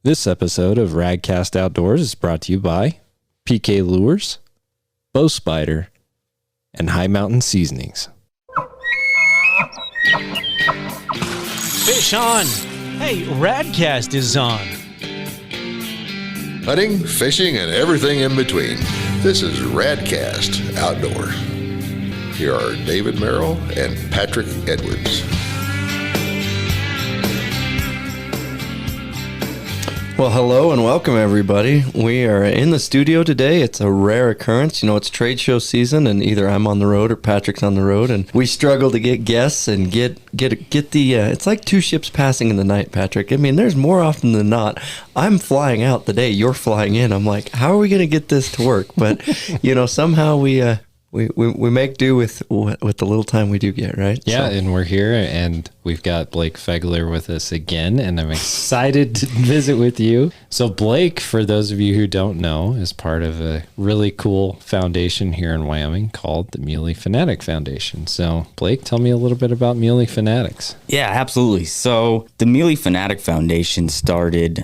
This episode of Radcast Outdoors is brought to you by PK Lures, Bow Spider, and High Mountain Seasonings. Fish on! Hey, Radcast is on. Hunting, fishing, and everything in between. This is Radcast Outdoors. Here are David Merrill and Patrick Edwards. Well, hello and welcome, everybody. We are in the studio today. It's a rare occurrence. You know, it's trade show season, and either I'm on the road or Patrick's on the road, and we struggle to get guests and get the. It's like two ships passing in the night, Patrick. I mean, there's more often than not. I'm flying out the day you're flying in. I'm like, how are we going to get this to work? But you know, somehow we make do with the little time we do get, right? Yeah, and we're here, and we've got Blake Fegler with us again, and I'm excited to visit with you. So Blake, for those of you who don't know, is part of a really cool foundation here in Wyoming called the Muley Fanatic Foundation. So Blake, tell me a little bit about Muley Fanatics. Yeah, absolutely. So the Muley Fanatic Foundation started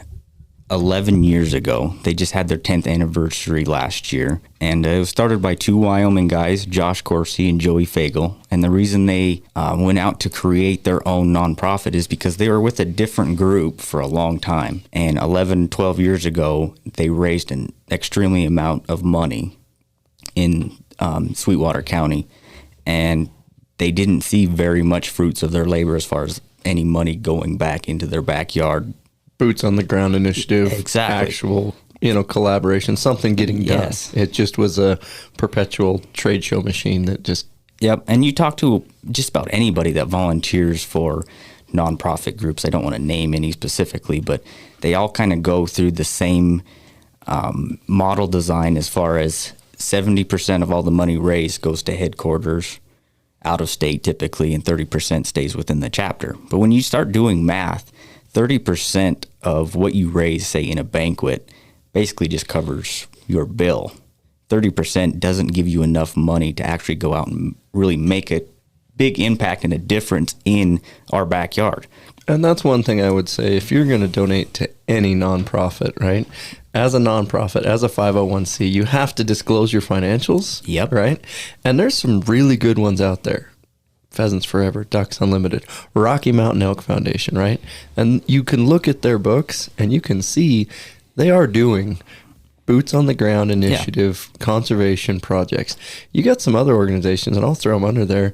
11 years ago. They just had their 10th anniversary last year, and it was started by two Wyoming guys, Josh Corsi and Joey Fegler. And the reason they went out to create their own nonprofit is because they were with a different group for a long time. And 11, 12 years ago, they raised an extremely amount of money in Sweetwater County, and they didn't see very much fruits of their labor as far as any money going back into their backyard. Boots on the ground initiative, Exactly. Actual, collaboration, something getting done. Yes. It just was a perpetual trade show machine that just... Yep, and you talk to just about anybody that volunteers for nonprofit groups. I don't want to name any specifically, but they all kind of go through the same model design as far as 70% of all the money raised goes to headquarters, out of state typically, and 30% stays within the chapter. But when you start doing math, 30% of what you raise, say, in a banquet, basically just covers your bill. 30% doesn't give you enough money to actually go out and really make a big impact and a difference in our backyard. And that's one thing I would say, if you're going to donate to any nonprofit, right? As a nonprofit, as a 501c, you have to disclose your financials. Yep. Right? And there's some really good ones out there. Pheasants Forever, Ducks Unlimited, Rocky Mountain Elk Foundation, right? And you can look at their books and you can see they are doing boots on the ground initiative, conservation projects. You got some other organizations, and I'll throw them under there,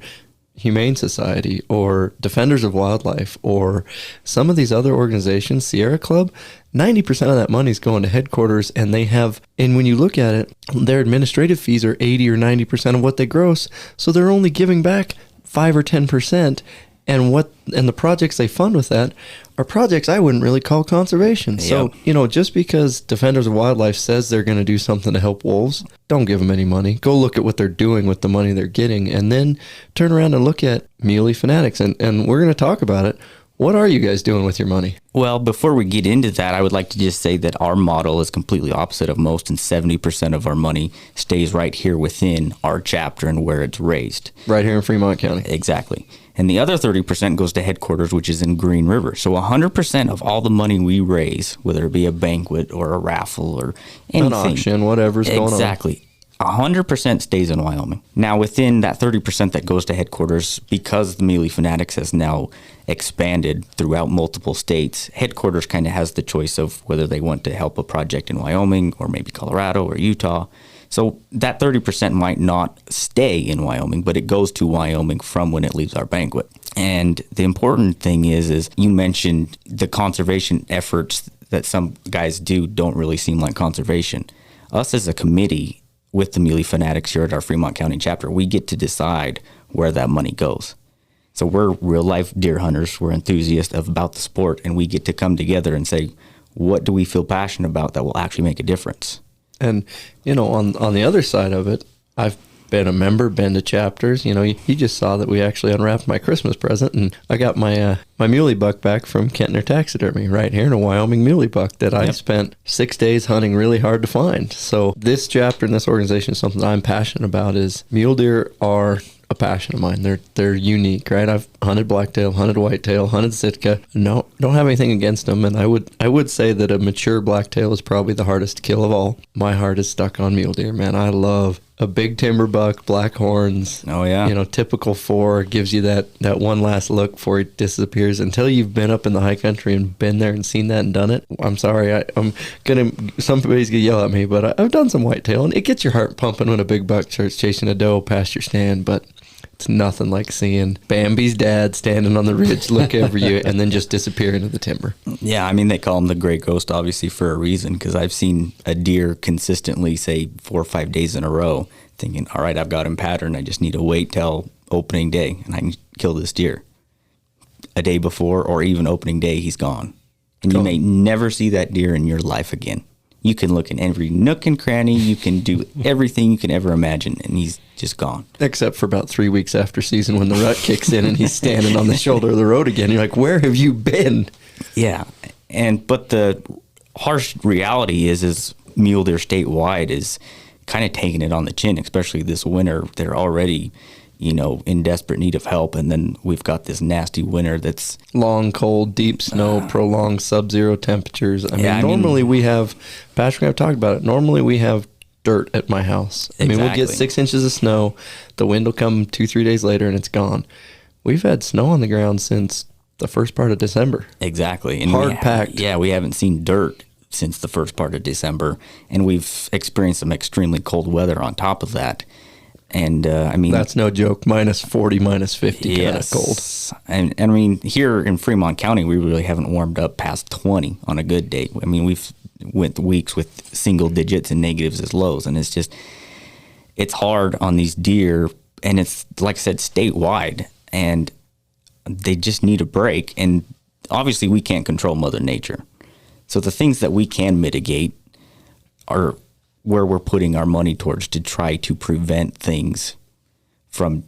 Humane Society or Defenders of Wildlife or some of these other organizations, Sierra Club. 90% of that money is going to headquarters, and when you look at it, their administrative fees are 80 or 90% of what they gross. So they're only giving back 5 or 10%, and the projects they fund with that are projects I wouldn't really call conservation. Yep. So, just because Defenders of Wildlife says they're going to do something to help wolves, don't give them any money. Go look at what they're doing with the money they're getting, and then turn around and look at Muley Fanatics, and we're going to talk about it. What are you guys doing with your money? Well, before we get into that, I would like to just say that our model is completely opposite of most, and 70% of our money stays right here within our chapter and where it's raised. Right here in Fremont County. Exactly. And the other 30% goes to headquarters, which is in Green River. So 100% of all the money we raise, whether it be a banquet or a raffle or anything. An auction, whatever's going on. Exactly. 100% stays in Wyoming. Now, within that 30% that goes to headquarters, because the Muley Fanatics has now expanded throughout multiple states, headquarters kind of has the choice of whether they want to help a project in Wyoming or maybe Colorado or Utah. So that 30% might not stay in Wyoming, but it goes to Wyoming from when it leaves our banquet. And the important thing is you mentioned the conservation efforts that some guys do don't really seem like conservation. Us as a committee with the Muley Fanatics here at our Fremont County chapter, we get to decide where that money goes. So we're real life deer hunters. We're enthusiasts about the sport, and we get to come together and say, what do we feel passionate about that will actually make a difference? And, on the other side of it, I've been a member, been to chapters. You just saw that we actually unwrapped my Christmas present, and I got my muley buck back from Kentner Taxidermy right here in a Wyoming muley buck that I spent 6 days hunting really hard to find. So this chapter and this organization is something I'm passionate about. Is mule deer are a passion of mine. They're unique, right? I've hunted blacktail, hunted whitetail, hunted Sitka. No, don't have anything against them. And I would say that a mature blacktail is probably the hardest to kill of all. My heart is stuck on mule deer, man. I love a big timber buck, black horns. Oh, yeah. You know, typical 4 gives you that one last look before he disappears. Until you've been up in the high country and been there and seen that and done it, I'm sorry. Somebody's going to yell at me, but I've done some whitetail, and it gets your heart pumping when a big buck starts chasing a doe past your stand, but it's nothing like seeing Bambi's dad standing on the ridge, look over you, and then just disappear into the timber. Yeah, I mean, they call him the gray ghost, obviously, for a reason, because I've seen a deer consistently, say, 4 or 5 days in a row, thinking, all right, I've got him patterned. I just need to wait till opening day, and I can kill this deer. A day before, or even opening day, he's gone. And you may never see that deer in your life again. You can look in every nook and cranny. You can do everything you can ever imagine, and he's just gone. Except for about 3 weeks after season when the rut kicks in and he's standing on the shoulder of the road again. You're like, where have you been? Yeah, but the harsh reality is mule deer statewide is kind of taking it on the chin, especially this winter. They're already, in desperate need of help, and then we've got this nasty winter that's long, cold, deep snow, prolonged sub-zero temperatures. Normally we have, Patrick and I have talked about it, normally we have dirt at my house. I mean, we'll get 6 inches of snow, the wind will come 2-3 days later and it's gone. We've had snow on the ground since the first part of December. Exactly. And hard packed. Yeah, we haven't seen dirt since the first part of December, and we've experienced some extremely cold weather on top of that. And that's no joke. -40, -50, kind of cold. And I mean, here in Fremont County, we really haven't warmed up past 20 on a good day. I mean, we've went weeks with single digits and negatives as lows, and it's hard on these deer, and it's, like I said, statewide, and they just need a break. And obviously, we can't control Mother Nature. So the things that we can mitigate are where we're putting our money towards to try to prevent things from.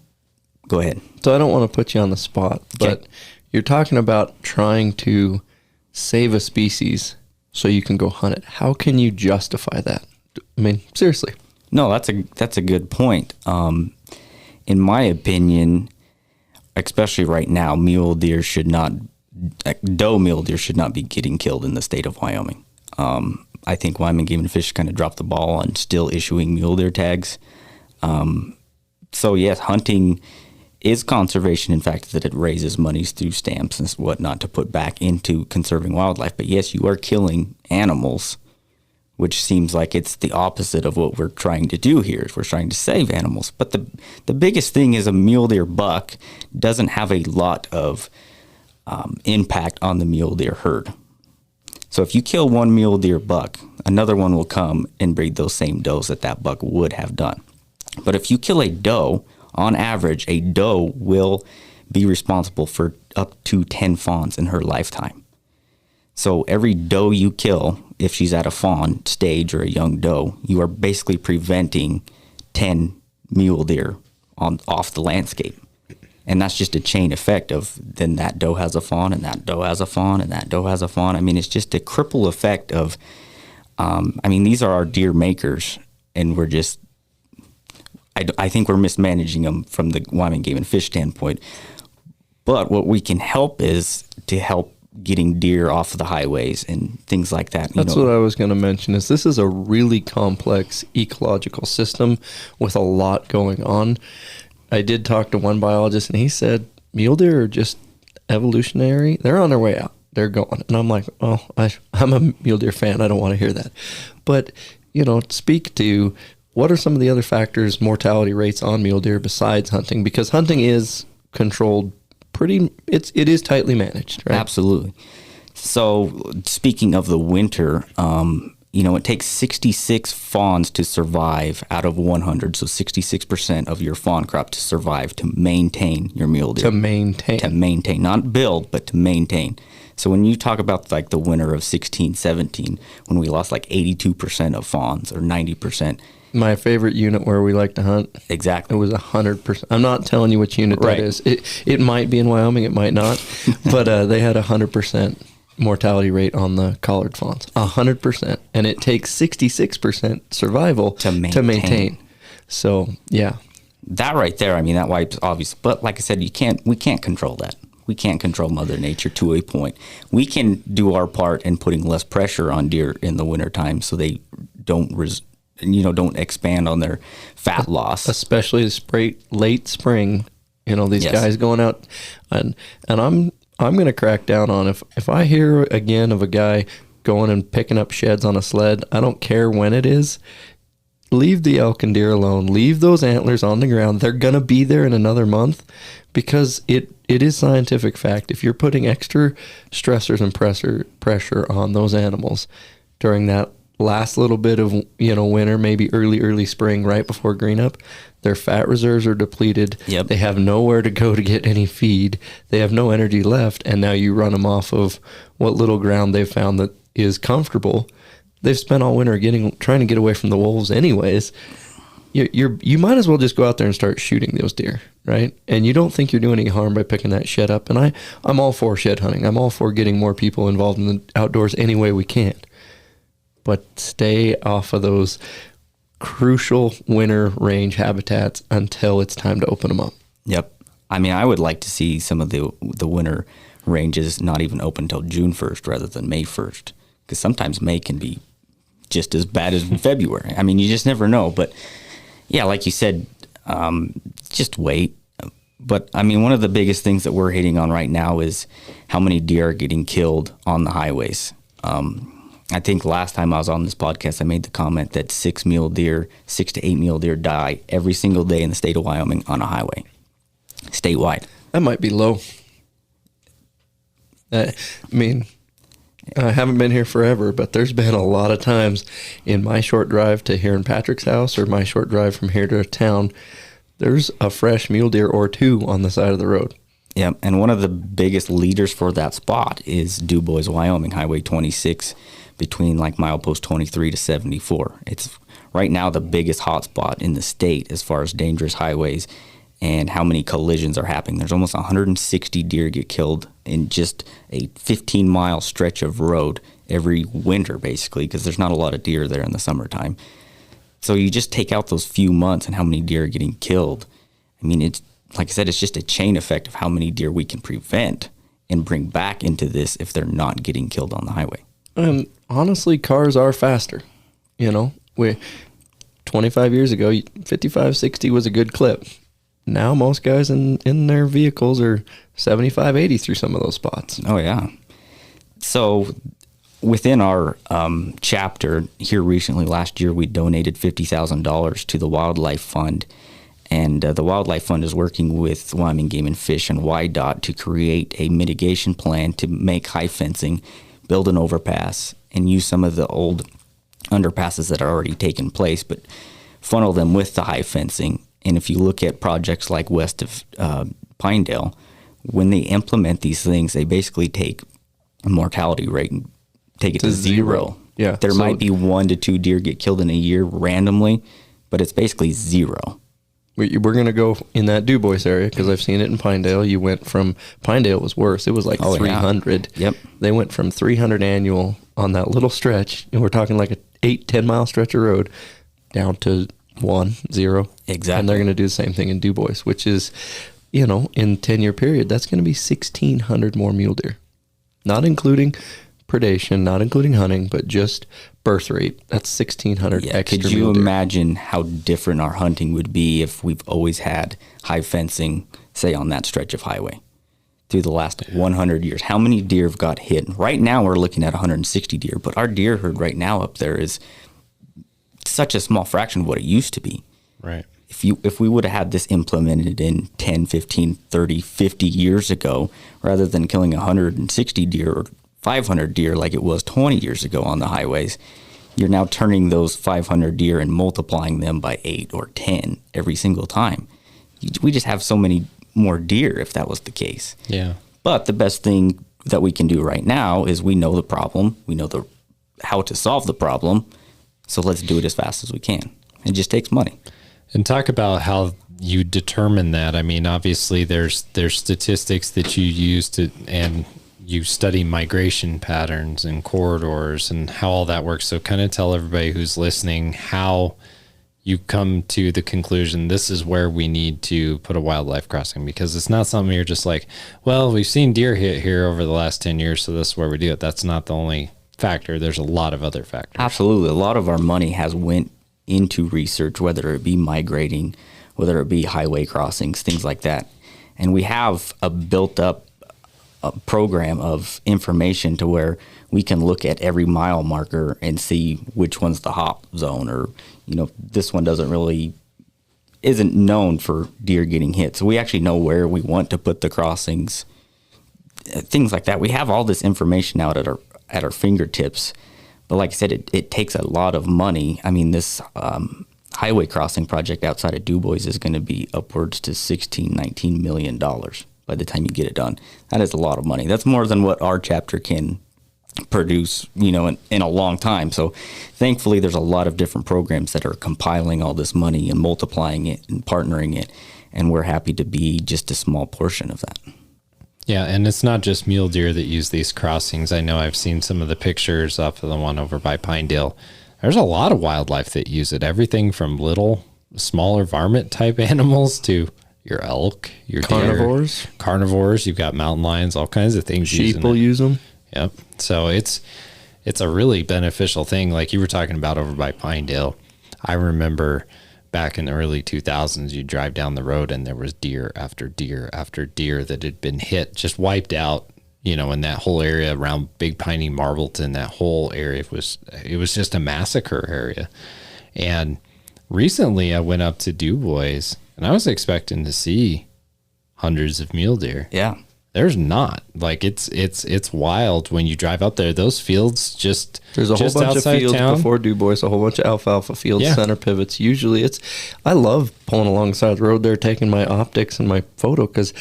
Go ahead. So I don't want to put you on the spot, but you're talking about trying to save a species so you can go hunt it. How can you justify that? I mean, seriously. No, that's a good point. In my opinion, especially right now, doe mule deer should not be getting killed in the state of Wyoming. I think Wyoming Game and Fish kind of dropped the ball on still issuing mule deer tags. So yes, hunting is conservation in fact that it raises monies through stamps and whatnot to put back into conserving wildlife. But yes, you are killing animals, which seems like it's the opposite of what we're trying to do here. We're trying to save animals. But the biggest thing is a mule deer buck doesn't have a lot of impact on the mule deer herd. So if you kill one mule deer buck, another one will come and breed those same does that buck would have done. But if you kill a doe, on average, a doe will be responsible for up to 10 fawns in her lifetime. So every doe you kill, if she's at a fawn stage or a young doe, you are basically preventing 10 mule deer off the landscape. And that's just a chain effect of then that doe has a fawn, and that doe has a fawn, and that doe has a fawn. I mean, it's just a cripple effect of, these are our deer makers, and we're just, I think we're mismanaging them from the Wyoming Game and Fish standpoint. But what we can help is to help getting deer off of the highways and things like that. That's what I was going to mention, is this is a really complex ecological system with a lot going on. I did talk to one biologist, and he said mule deer are just evolutionary. They're on their way out. They're going. And I'm like, oh, I'm a mule deer fan. I don't want to hear that. But, speak to what are some of the other factors, mortality rates on mule deer besides hunting? Because hunting is controlled it is tightly managed, right? Absolutely. So speaking of the winter, it takes 66 fawns to survive out of 100. So 66% of your fawn crop to survive to maintain your mule deer. To maintain. Not build, but to maintain. So when you talk about like the winter of 16, 17, when we lost like 82% of fawns or 90%. My favorite unit where we like to hunt. Exactly. It was 100%. I'm not telling you which unit right. that is. It might be in Wyoming. It might not. But they had 100% mortality rate on the collared fawns. 100%. And it takes 66% survival to maintain. So, yeah. That right there, I mean, that wipes obvious. But like I said, we can't control that. We can't control Mother Nature to a point. We can do our part in putting less pressure on deer in the wintertime so they don't expand on their fat loss. Especially late spring, these guys going out, and I'm going to crack down on if I hear again of a guy going and picking up sheds on a sled, I don't care when it is. Leave the elk and deer alone. Leave those antlers on the ground. They're going to be there in another month, because it is scientific fact. If you're putting extra stressors and pressure on those animals during that last little bit of winter, maybe early spring, right before green up, their fat reserves are depleted. Yep. They have nowhere to go to get any feed. They have no energy left, and now you run them off of what little ground they've found that is comfortable. They've spent all winter trying to get away from the wolves anyways. You might as well just go out there and start shooting those deer, right? And you don't think you're doing any harm by picking that shed up. And I'm all for shed hunting. I'm all for getting more people involved in the outdoors any way we can. But stay off of those crucial winter range habitats until it's time to open them up. Yep. I mean, I would like to see some of the winter ranges not even open until June 1st rather than May 1st, because sometimes May can be just as bad as February. I mean, you just never know. But yeah, like you said, just wait. But I mean, one of the biggest things that we're hitting on right now is how many deer are getting killed on the highways. I think last time I was on this podcast, I made the comment that 6 to 8 mule deer die every single day in the state of Wyoming on a highway, statewide. That might be low. I mean, I haven't been here forever, but there's been a lot of times in my short drive to here in Patrick's house, or my short drive from here to town, there's a fresh mule deer or two on the side of the road. Yeah, and one of the biggest leaders for that spot is DuBois, Wyoming, Highway 26, between like milepost 23 to 74. It's right now the biggest hotspot in the state as far as dangerous highways and how many collisions are happening. There's almost 160 deer get killed in just a 15-mile stretch of road every winter, basically, because there's not a lot of deer there in the summertime. So you just take out those few months and how many deer are getting killed. I mean, it's like I said, it's just a chain effect of how many deer we can prevent and bring back into this if they're not getting killed on the highway. And honestly, cars are faster. 25 years ago, 55, 60 was a good clip. Now most guys in their vehicles are 75, 80 through some of those spots. Oh, yeah. So within our chapter here recently, last year, we donated $50,000 to the Wildlife Fund. And the Wildlife Fund is working with Wyoming Game and Fish and WYDOT to create a mitigation plan to make high fencing, build an overpass, and use some of the old underpasses that are already taken place, but funnel them with the high fencing. And if you look at projects like west of Pinedale, when they implement these things, they basically take a mortality rate and take it to zero. Yeah. There might be 1 to 2 deer get killed in a year randomly, but it's basically zero. We're going to go in that DuBois area because I've seen it in Pinedale. You went from, Pinedale was worse. It was like 300. Yeah. Yep. They went from 300 annual on that little stretch, and we're talking like a 8-10 mile stretch of road, down to 1-0. Exactly. And they're going to do the same thing in DuBois, which is, in 10-year period, that's going to be 1,600 more mule deer. Not including predation, not including hunting, but just birth rate. That's 1,600 extra Could you mule deer. imagine how different our hunting would be if we've always had high fencing, say, on that stretch of highway through the last 100 years? How many deer have got hit? Right now we're looking at 160 deer, but our deer herd right now up there is such a small fraction of what it used to be. Right. If we would have had this implemented in 10, 15, 30, 50 years ago, rather than killing 160 deer or 500 deer like it was 20 years ago on the highways, you're now turning those 500 deer and multiplying them by 8 or 10 every single time. We just have so many more deer if that was the case. Yeah. But the best thing that we can do right now is we know the problem. We know how to solve the problem. So let's do it as fast as we can. It just takes money. And talk about how you determine that. I mean, obviously there's statistics that you use and you study migration patterns and corridors and how all that works. So kind of tell everybody who's listening how you come to the conclusion this is where we need to put a wildlife crossing, because it's not something you're just like, well, we've seen deer hit here over the last 10 years, so this is where we do it. That's not the only factor. There's a lot of other factors. Absolutely. A lot of our money has went into research, whether it be migrating, whether it be highway crossings, things like that. And we have a built up program of information to where we can look at every mile marker and see which one's the hop zone, or, this one isn't known for deer getting hit. So we actually know where we want to put the crossings, things like that. We have all this information out at our fingertips. But like I said, it takes a lot of money. I mean, this highway crossing project outside of DuBois is going to be upwards to $16-19 million by the time you get it done. That is a lot of money. That's more than what our chapter can produce, in a long time. So thankfully, there's a lot of different programs that are compiling all this money and multiplying it and partnering it. And we're happy to be just a small portion of that. Yeah, and it's not just mule deer that use these crossings. I know I've seen some of the pictures off of the one over by Pinedale. There's a lot of wildlife that use it. Everything from little, smaller varmint type animals to your elk, your carnivores. Deer, carnivores. You've got mountain lions, all kinds of things. Sheep will use them. Yep. So it's a really beneficial thing. Like you were talking about over by Pinedale. I remember back in the early 2000s, you drive down the road and there was deer after deer after deer that had been hit, just wiped out, in that whole area around Big Piney, Marbleton. That whole area it was just a massacre area. And recently I went up to DuBois and I was expecting to see hundreds of mule deer. Yeah. There's not. Like it's wild when you drive up there. Those fields there's a whole bunch of fields before DuBois, a whole bunch of alfalfa fields, center pivots. Usually I love pulling alongside the road there, taking my optics and my photo, because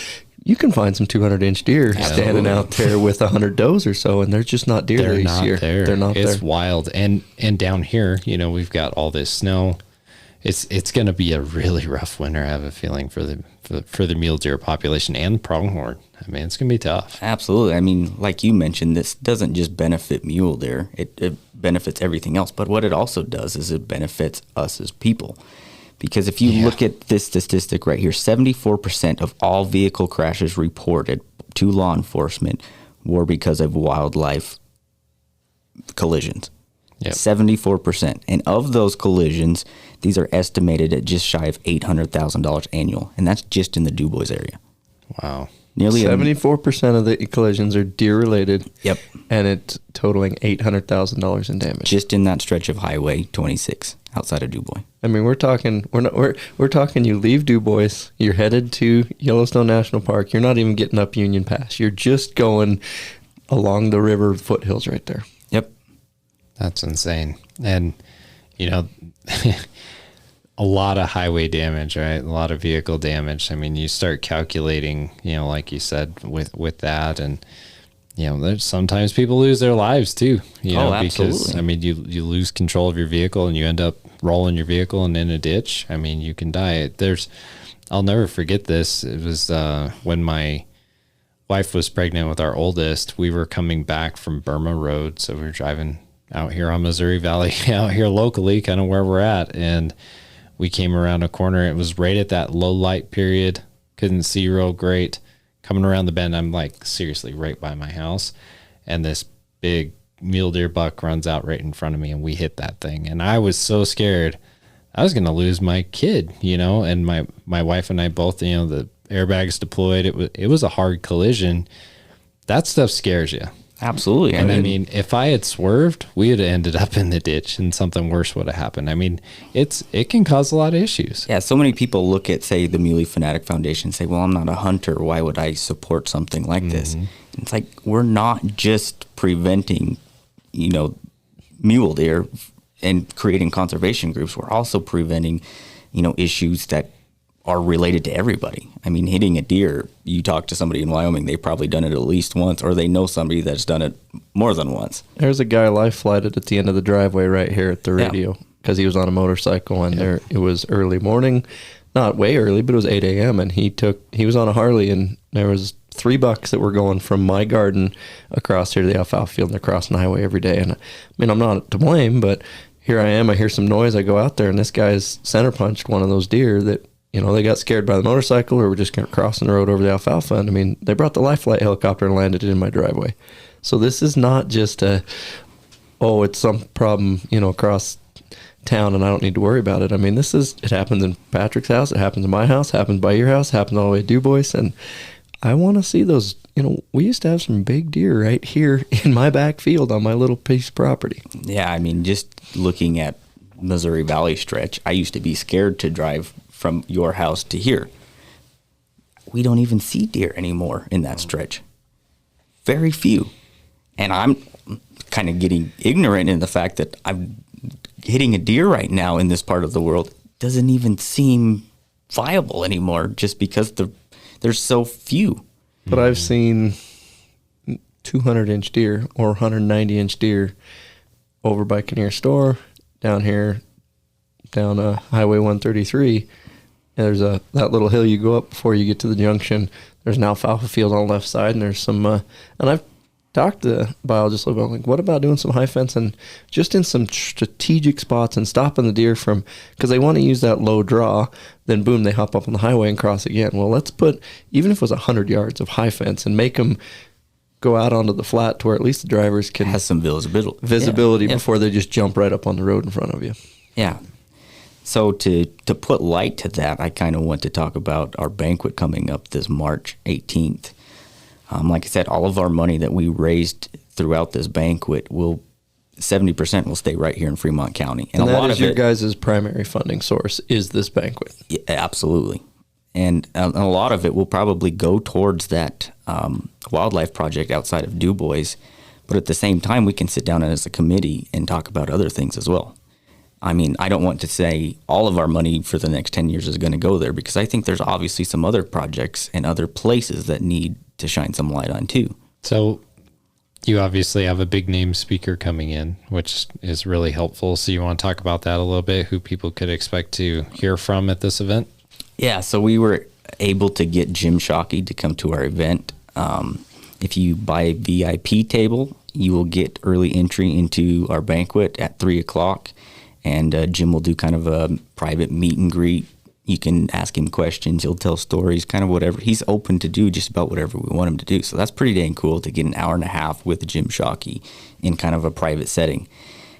you can find some 200-inch deer standing out there with 100 does or so, and they're just not deer this year. They're not there. It's wild. And down here, we've got all this snow. It's going to be a really rough winter, I have a feeling, for the mule deer population and pronghorn. I mean, it's going to be tough. Absolutely. I mean, like you mentioned, this doesn't just benefit mule deer. It benefits everything else. But what it also does is it benefits us as people. Because if you look at this statistic right here, 74% of all vehicle crashes reported to law enforcement were because of wildlife collisions. Yep. 74%. And of those collisions, these are estimated at just shy of $800,000 annual. And that's just in the DuBois area. Wow. Nearly 74% of the collisions are deer related. Yep. And it's totaling $800,000 in damage. Just in that stretch of Highway 26 outside of DuBois. I mean, we're talking you leave DuBois, you're headed to Yellowstone National Park. You're not even getting up Union Pass. You're just going along the river foothills right there. Yep. That's insane. And, a lot of highway damage, right? A lot of vehicle damage. I mean, you start calculating, like you said, with that. And, there's sometimes people lose their lives too, because, I mean, you lose control of your vehicle and you end up rolling your vehicle and in a ditch. I mean, you can die. I'll never forget this. It was when my wife was pregnant with our oldest. We were coming back from Burma Road. So we were driving out here on Missouri Valley, out here locally, kind of where we're at. And we came around a corner. It was right at that low light period. Couldn't see real great. Coming around the bend, I'm like seriously right by my house. And this big mule deer buck runs out right in front of me and we hit that thing. And I was so scared. I was going to lose my kid, and my wife and I both, the airbags deployed. It was a hard collision. That stuff scares you. Absolutely. And I mean, if I had swerved, we would have ended up in the ditch and something worse would have happened. I mean, it can cause a lot of issues. Yeah, so many people look at, say, the Muley Fanatic Foundation and say, well, I'm not a hunter. Why would I support something like this? And it's like, we're not just preventing, mule deer and creating conservation groups. We're also preventing, issues that are related to everybody. I mean, hitting a deer, you talk to somebody in Wyoming, they've probably done it at least once, or they know somebody that's done it more than once. There's a guy life flighted at the end of the driveway right here at the radio because he was on a motorcycle, and it was early morning, not way early, but it was 8 a.m. and he was on a Harley, and there was 3 bucks that were going from my garden across here to the alfalfa field, and they're crossing the highway every day. And I mean, I'm not to blame, but here I am, I hear some noise, I go out there, and this guy's center punched one of those deer that, they got scared by the motorcycle or were just crossing the road over the alfalfa. And I mean, they brought the life flight helicopter and landed it in my driveway. So this is not just it's some problem, across town and I don't need to worry about it. I mean, it happens in Patrick's house, it happens in my house, happens by your house, happens all the way to DuBois. And I want to see those, we used to have some big deer right here in my back field on my little piece of property. Yeah, I mean, just looking at Missouri Valley stretch, I used to be scared to drive from your house to here. We don't even see deer anymore in that stretch. Very few. And I'm kind of getting ignorant in the fact that I'm hitting a deer right now in this part of the world doesn't even seem viable anymore just because there's so few. But I've seen 200-inch deer or 190-inch deer over by Kinnear Store, down here, down Highway 133. There's that little hill you go up before you get to the junction. There's an alfalfa field on the left side, and there's some, and I've talked to biologists about, like, what about doing some high fence and just in some strategic spots and stopping the deer from, because they want to use that low draw, then boom, they hop up on the highway and cross again. Well, let's put, even if it was 100 yards of high fence and make them go out onto the flat to where at least the drivers can has some visibility before they just jump right up on the road in front of you. Yeah. So to put light to that, I kind of want to talk about our banquet coming up this March 18th. Like I said, all of our money that we raised throughout this banquet 70% will stay right here in Fremont County. And a lot of your guys' primary funding source is this banquet. Yeah, absolutely. And a lot of it will probably go towards that wildlife project outside of DuBois. But at the same time, we can sit down as a committee and talk about other things as well. I mean, I don't want to say all of our money for the next 10 years is going to go there, because I think there's obviously some other projects and other places that need to shine some light on too. So you obviously have a big name speaker coming in, which is really helpful. So you want to talk about that a little bit, who people could expect to hear from at this event? Yeah, so we were able to get Jim Shockey to come to our event. If you buy a VIP table, you will get early entry into our banquet at 3:00. And Jim will do kind of a private meet and greet. You can ask him questions. He'll tell stories, kind of whatever. He's open to do just about whatever we want him to do. So that's pretty dang cool to get an hour and a half with Jim Shockey in kind of a private setting.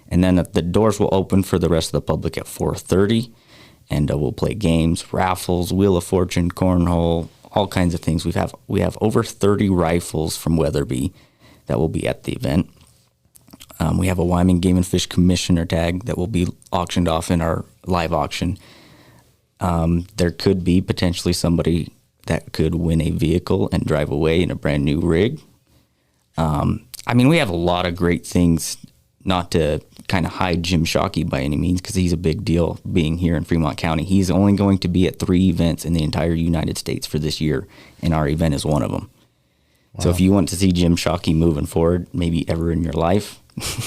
And then the doors will open for the rest of the public at 4:30. And we'll play games, raffles, Wheel of Fortune, cornhole, all kinds of things. We have over 30 rifles from Weatherby that will be at the event. We have a Wyoming Game and Fish Commissioner tag that will be auctioned off in our live auction. There could be potentially somebody that could win a vehicle and drive away in a brand new rig. I mean, we have a lot of great things, not to kind of hide Jim Shockey by any means, because he's a big deal being here in Fremont County. He's only going to be at 3 events in the entire United States for this year, and our event is one of them. Wow. So if you want to see Jim Shockey moving forward, maybe ever in your life,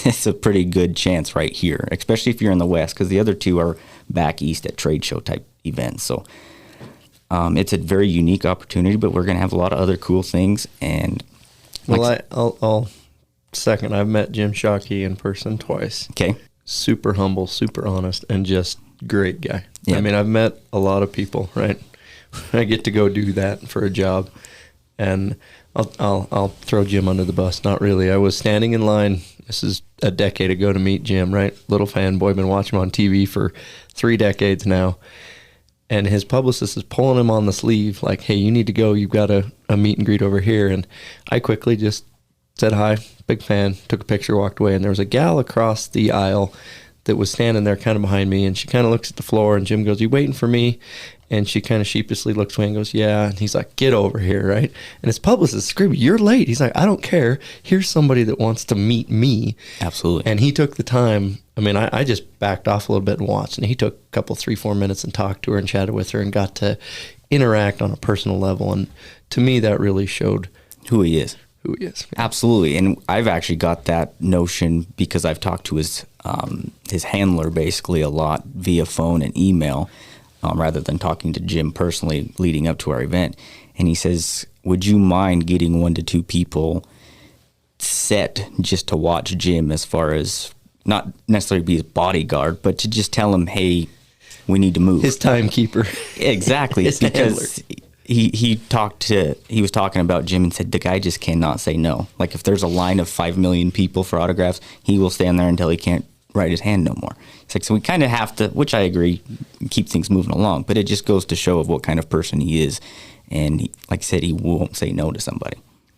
it's a pretty good chance right here, especially if you're in the West, because the other two are back east at trade show type events. So it's a very unique opportunity, but we're going to have a lot of other cool things. And I'll second. I've met Jim Shockey in person twice. Okay. Super humble, super honest, and just great guy. Yeah. I mean, I've met a lot of people, right? I get to go do that for a job, and I'll throw Jim under the bus. Not really. I was standing in line. This is a decade ago to meet Jim, right? Little fanboy, been watching him on TV for 3 decades now. And his publicist is pulling him on the sleeve, like, hey, you need to go. You've got a meet and greet over here. And I quickly just said hi, big fan, took a picture, walked away. And there was a gal across the aisle that was standing there kind of behind me. And she kind of looks at the floor, and Jim goes, you waiting for me? And she kind of sheepishly looks away and goes, yeah. And he's like, get over here, right? And his publicist screaming, you're late. He's like, I don't care. Here's somebody that wants to meet me. Absolutely. And he took the time. I mean, I just backed off a little bit and watched. And he took a couple, 3-4 minutes and talked to her and chatted with her and got to interact on a personal level. And to me, that really showed who he is. Absolutely. And I've actually got that notion because I've talked to his handler basically a lot via phone and email. Rather than talking to Jim personally leading up to our event. And he says, would you mind getting 1 to 2 people set just to watch Jim as far as not necessarily be his bodyguard, but to just tell him, hey, we need to move. His timekeeper. Exactly. His because he was talking about Jim and said the guy just cannot say no. Like if there's a line of 5 million people for autographs, he will stand there until he can't write his hand no more. It's like, so we kind of have to, which I agree, keep things moving along, but it just goes to show of what kind of person he is. And like I said, he won't say no to somebody.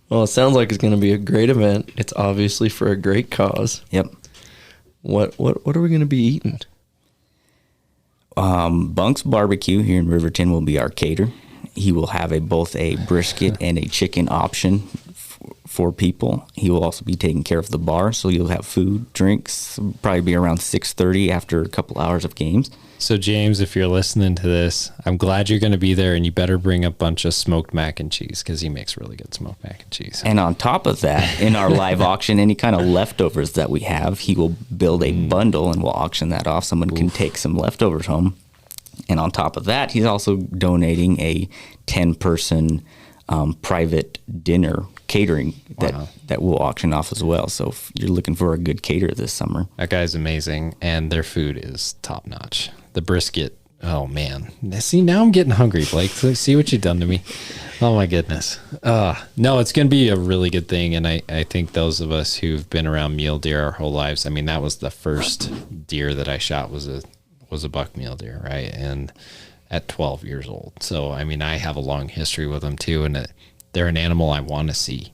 Well, it sounds like it's going to be a great event. It's obviously for a great cause. Yep. What are we going to be eating? Bunk's Barbecue here in Riverton will be our cater. He will have both a brisket and a chicken option for people. He will also be taking care of the bar, so you'll have food, drinks, probably be around 6:30 after a couple hours of games. So, James, if you're listening to this, I'm glad you're going to be there, and you better bring a bunch of smoked mac and cheese because he makes really good smoked mac and cheese. And on top of that, in our live auction, any kind of leftovers that we have, he will build a bundle and we'll auction that off. Someone can take some leftovers home. And on top of that, he's also donating a 10-person private dinner catering that we'll auction off as well. So if you're looking for a good caterer this summer. That guy's amazing, and their food is top-notch. The brisket, oh, man. See, now I'm getting hungry, Blake. See what you've done to me. Oh, my goodness. No, it's going to be a really good thing, and I think those of us who've been around mule deer our whole lives, I mean, that was the first deer that I shot was a buck mule deer, right? And at 12 years old. So, I mean, I have a long history with them, too, and they're an animal I want to see.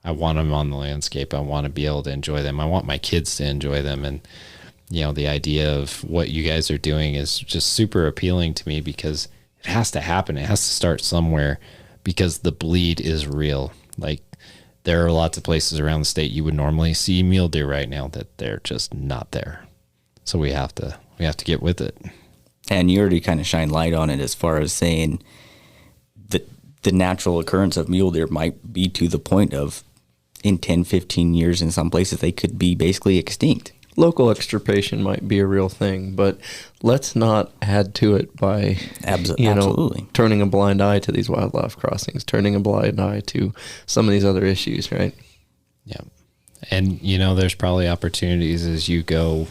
I want them on the landscape. I want to be able to enjoy them. I want my kids to enjoy them, and you know, the idea of what you guys are doing is just super appealing to me because it has to happen. It has to start somewhere because the bleed is real. Like there are lots of places around the state you would normally see mule deer right now that they're just not there. So we have to get with it. And you already kind of shine light on it as far as saying that the natural occurrence of mule deer might be to the point of in 10, 15 years in some places they could be basically extinct. Local extirpation might be a real thing, but let's not add to it by absolutely turning a blind eye to these wildlife crossings, turning a blind eye to some of these other issues, right? Yeah. And, you know, there's probably opportunities as you go,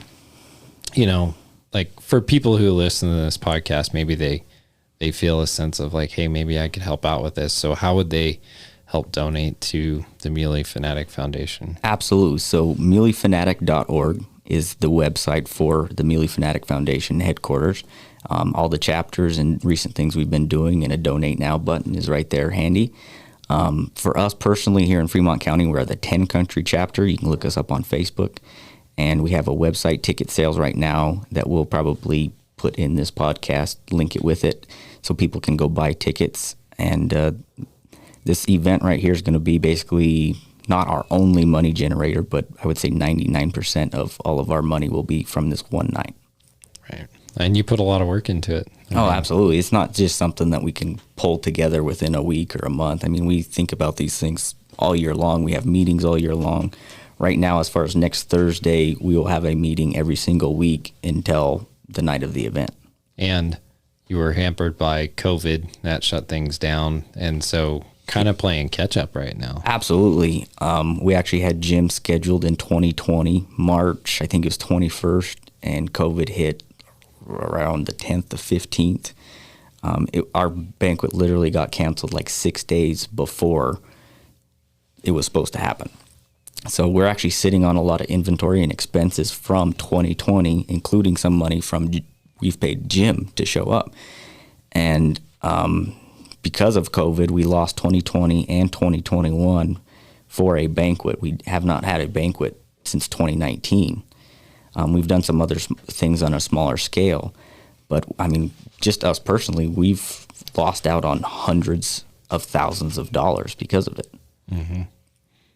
you know, like for people who listen to this podcast, maybe they feel a sense of like, hey, maybe I could help out with this. So how would they help donate to the Muley Fanatic Foundation? Absolutely. So muleyfanatic.org is the website for the Muley Fanatic Foundation headquarters. All the chapters and recent things we've been doing, and a donate now button is right there handy. For us personally here in Fremont County, we're the 10 country chapter. You can look us up on Facebook, and we have a website ticket sales right now that we'll probably put in this podcast, link it with it so people can go buy tickets. And this event right here is going to be basically not our only money generator, but I would say 99% of all of our money will be from this one night. Right. And you put a lot of work into it. Oh, absolutely. It's not just something that we can pull together within a week or a month. I mean, we think about these things all year long. We have meetings all year long. Right now, as far as next Thursday, we will have a meeting every single week until the night of the event. And you were hampered by COVID. That shut things down. And so kind of playing catch up right now. Absolutely. We actually had gym scheduled in 2020, March, I think it was 21st, and COVID hit around the 10th to 15th. Our banquet literally got canceled like 6 days before it was supposed to happen. So we're actually sitting on a lot of inventory and expenses from 2020, including some money from we've paid Jim to show up. And because of COVID, we lost 2020 and 2021 for a banquet. We have not had a banquet since 2019. We've done some other things on a smaller scale, but I mean, just us personally, we've lost out on hundreds of thousands of dollars because of it. Mm-hmm.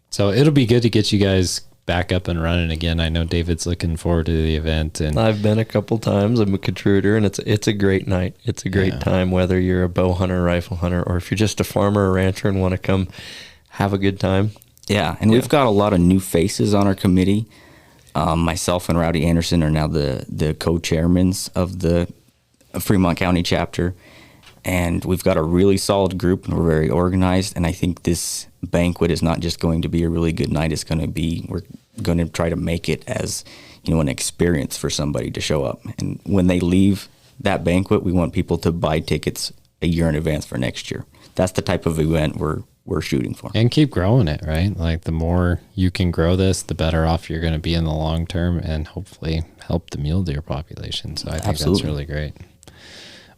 So it'll be good to get you guys back up and running again. I know David's looking forward to the event, and I've been a couple times. I'm a contributor, and it's a great night. It's a great time, whether you're a bow hunter, rifle hunter, or if you're just a farmer or rancher and want to come have a good time. Yeah, and we've got a lot of new faces on our committee. Myself and Rowdy Anderson are now the co-chairmans of the Fremont County chapter, and we've got a really solid group, and we're very organized. And I think this banquet is not just going to be a really good night; it's going to be going to try to make it as, an experience for somebody to show up. And when they leave that banquet, we want people to buy tickets a year in advance for next year. That's the type of event we're shooting for. And keep growing it, right? Like the more you can grow this, the better off you're going to be in the long term, and hopefully help the mule deer population. So I think that's really great.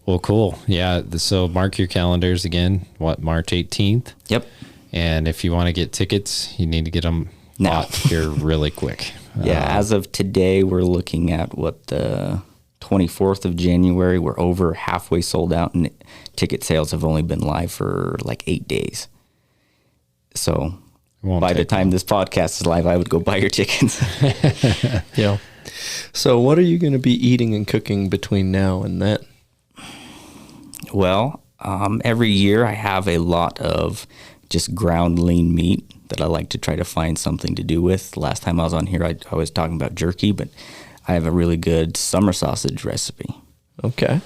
Well, cool. Yeah. So mark your calendars again. March 18th? Yep. And if you want to get tickets, you need to get them bought here really quick. Yeah. As of today, we're looking at the 24th of January. We're over halfway sold out, and ticket sales have only been live for like 8 days. So by the time this podcast is live, I would go buy your tickets. Yeah. So what are you going to be eating and cooking between now and then? Well, every year I have a lot of just ground lean meat that I like to try to find something to do with. Last time I was on here, I was talking about jerky, but I have a really good summer sausage recipe. Okay.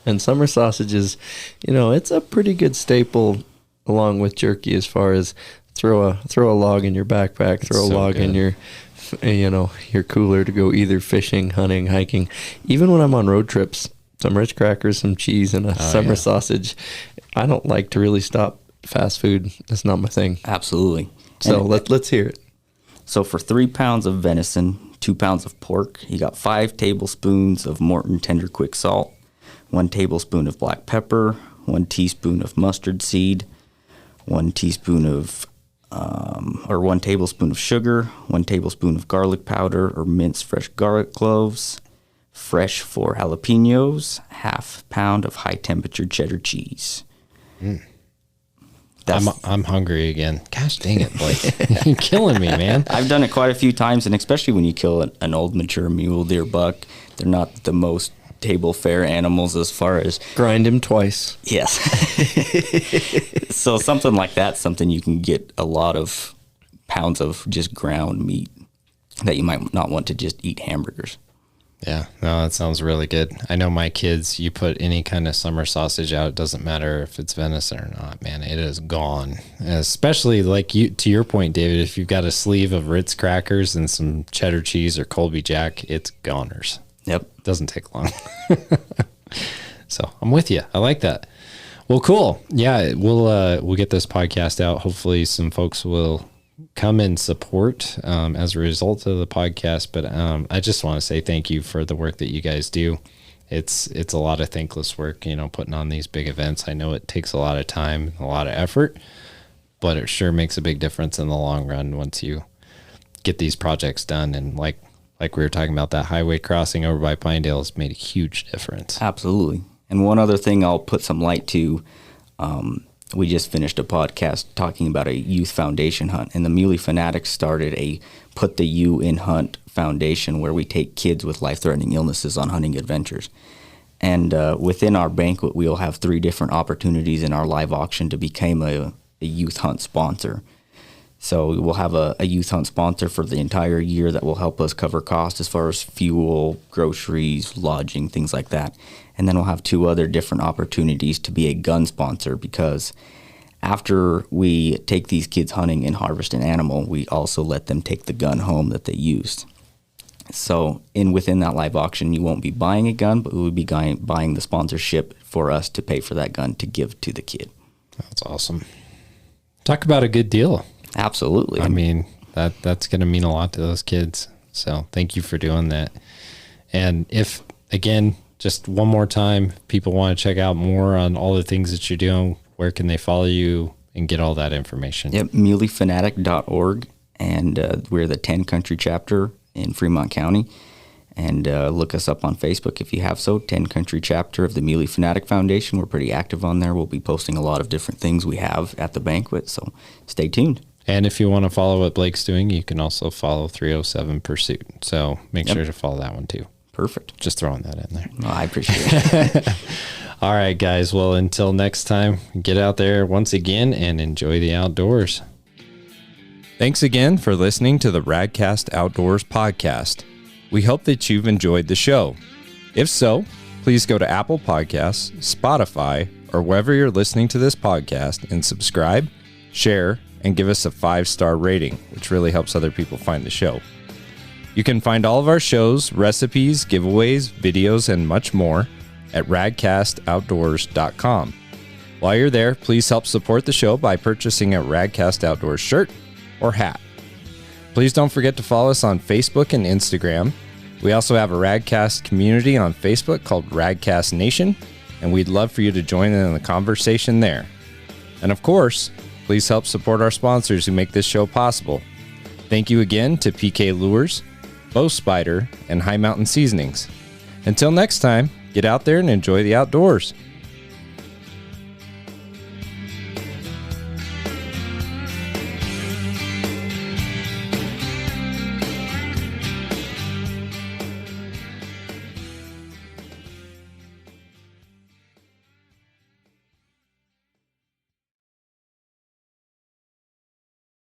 And summer sausage is, it's a pretty good staple along with jerky as far as throw a log in your backpack, throw a log in your cooler to go either fishing, hunting, hiking. Even when I'm on road trips, some Ritz crackers, some cheese, and a summer sausage. I don't like to really stop fast food. That's not my thing. Absolutely. So let's hear it. So for 3 pounds of venison, 2 pounds of pork, you got 5 tablespoons of Morton Tender Quick Salt, 1 tablespoon of black pepper, 1 teaspoon of mustard seed, 1 tablespoon of sugar, 1 tablespoon of garlic powder or minced fresh garlic cloves, fresh 4 jalapenos, half pound of high temperature cheddar cheese. I'm hungry again. Gosh dang it, Blake. You're killing me, man. I've done it quite a few times, and especially when you kill an old mature mule deer buck, they're not the most table fare animals as far as... Grind him twice. Yes. So something like that, something you can get a lot of pounds of just ground meat that you might not want to just eat hamburgers. Yeah, no, that sounds really good. I know my kids, you put any kind of summer sausage out, it doesn't matter if it's venison or not, man, it is gone. Especially like to your point, David, if you've got a sleeve of Ritz crackers and some cheddar cheese or Colby Jack, it's goners. Yep. Doesn't take long. So I'm with you. I like that. Well, cool. Yeah, we'll get this podcast out. Hopefully some folks will come and support as a result of the podcast. But I just want to say thank you for the work that you guys do. It's a lot of thankless work, putting on these big events. I know it takes a lot of time, a lot of effort, but it sure makes a big difference in the long run once you get these projects done. And like we were talking about, that highway crossing over by Pinedale has made a huge difference. Absolutely. And one other thing I'll put some light to, we just finished a podcast talking about a youth foundation hunt, and the Muley Fanatic started a Put the U in Hunt foundation where we take kids with life-threatening illnesses on hunting adventures. And within our banquet, we'll have 3 different opportunities in our live auction to become a youth hunt sponsor. So we'll have a youth hunt sponsor for the entire year that will help us cover costs as far as fuel, groceries, lodging, things like that. And then we'll have 2 other different opportunities to be a gun sponsor, because after we take these kids hunting and harvest an animal, we also let them take the gun home that they used. So within that live auction, you won't be buying a gun, but we'll be buying the sponsorship for us to pay for that gun to give to the kid. That's awesome. Talk about a good deal. Absolutely. I mean, that's going to mean a lot to those kids. So thank you for doing that. And if, again, just one more time, people want to check out more on all the things that you're doing, where can they follow you and get all that information? Yep, muleyfanatic.org, and we're the 10 country chapter in Fremont County. And look us up on Facebook if you have so, 10 country chapter of the Muley Fanatic Foundation. We're pretty active on there. We'll be posting a lot of different things we have at the banquet, so stay tuned. And if you want to follow what Blake's doing, you can also follow 307 Pursuit. So make sure to follow that one too. Perfect. Just throwing that in there. Well, I appreciate it. All right, guys. Well, until next time, get out there once again and enjoy the outdoors. Thanks again for listening to the Radcast Outdoors podcast. We hope that you've enjoyed the show. If so, please go to Apple Podcasts, Spotify, or wherever you're listening to this podcast and subscribe, share, and give us a 5-star rating, which really helps other people find the show. You can find all of our shows, recipes, giveaways, videos, and much more at radcastoutdoors.com. While you're there, please help support the show by purchasing a Radcast Outdoors shirt or hat. Please don't forget to follow us on Facebook and Instagram. We also have a Radcast community on Facebook called Radcast Nation, and we'd love for you to join in the conversation there. And of course, please help support our sponsors who make this show possible. Thank you again to PK Lures, Bow Spider, and High Mountain Seasonings. Until next time, get out there and enjoy the outdoors.